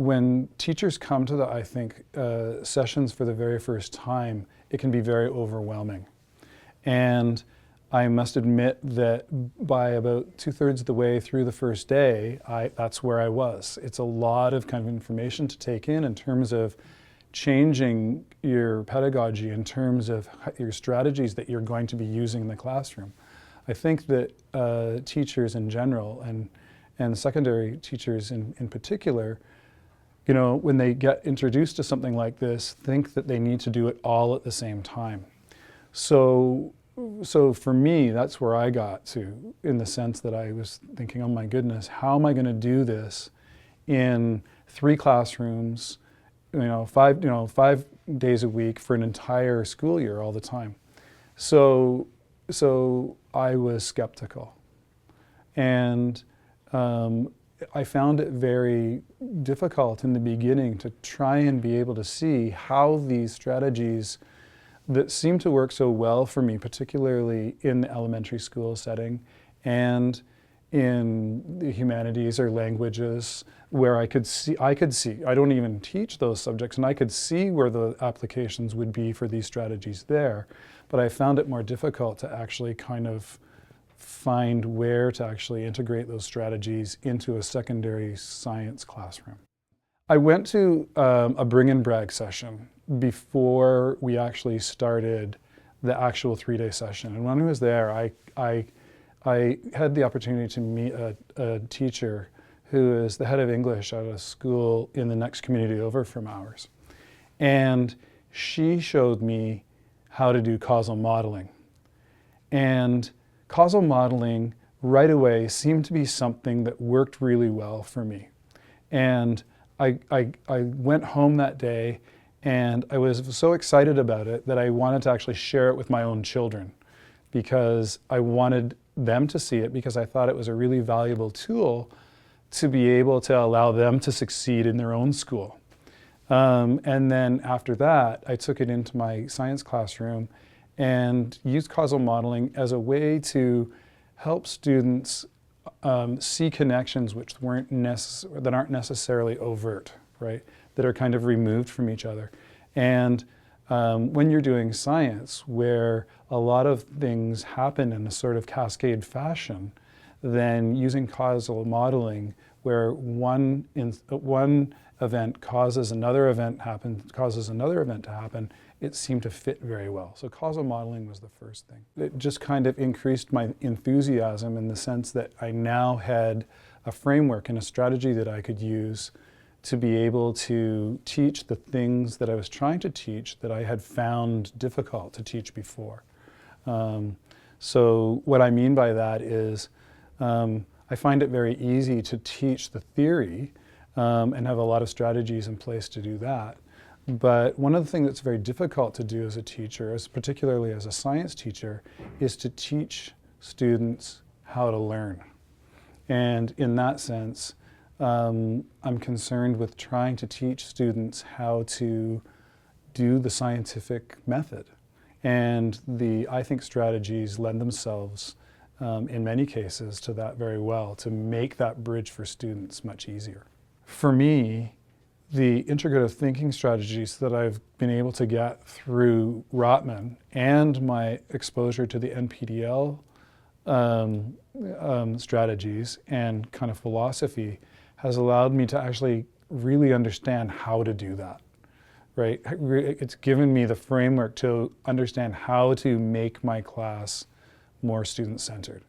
when teachers come to I think, sessions for the very first time, it can be very overwhelming. And I must admit that by about 2/3 of the way through the first day, that's where I was. It's a lot of kind of information to take in terms of changing your pedagogy, in terms of your strategies that you're going to be using in the classroom. I think that teachers in general, and secondary teachers in particular, you know, when they get introduced to something like this, think that they need to do it all at the same time. So for me, that's where I got to, in the sense that I was thinking, oh my goodness, how am I going to do this in 3 classrooms, five days a week for an entire school year all the time? So I was skeptical. And I found it very difficult in the beginning to try and be able to see how these strategies that seem to work so well for me, particularly in the elementary school setting and in the humanities or languages, where I could see, I don't even teach those subjects, and I could see where the applications would be for these strategies there, but I found it more difficult to actually kind of find where to actually integrate those strategies into a secondary science classroom. I went to a bring and brag session before we actually started the actual 3-day session. And when I was there, I had the opportunity to meet a teacher who is the head of English at a school in the next community over from ours. And she showed me how to do causal modeling. And causal modeling right away seemed to be something that worked really well for me. And I went home that day and I was so excited about it that I wanted to actually share it with my own children, because I wanted them to see it, because I thought it was a really valuable tool to be able to allow them to succeed in their own school. And then after that, I took it into my science classroom and used causal modeling as a way to help students see connections which that aren't necessarily overt, right? That are kind of removed from each other. And when you're doing science, where a lot of things happen in a sort of cascade fashion, then using causal modeling, where one event causes another event to happen, it seemed to fit very well. So causal modeling was the first thing. It just kind of increased my enthusiasm in the sense that I now had a framework and a strategy that I could use to be able to teach the things that I was trying to teach that I had found difficult to teach before. So what I mean by that is I find it very easy to teach the theory and have a lot of strategies in place to do that. But one of the things that's very difficult to do as a teacher, particularly as a science teacher, is to teach students how to learn. And in that sense, I'm concerned with trying to teach students how to do the scientific method. And I think strategies lend themselves in many cases to that very well, to make that bridge for students much easier. For me, the integrative thinking strategies that I've been able to get through Rotman and my exposure to the NPDL strategies and kind of philosophy has allowed me to actually really understand how to do that, right? It's given me the framework to understand how to make my class more student-centered.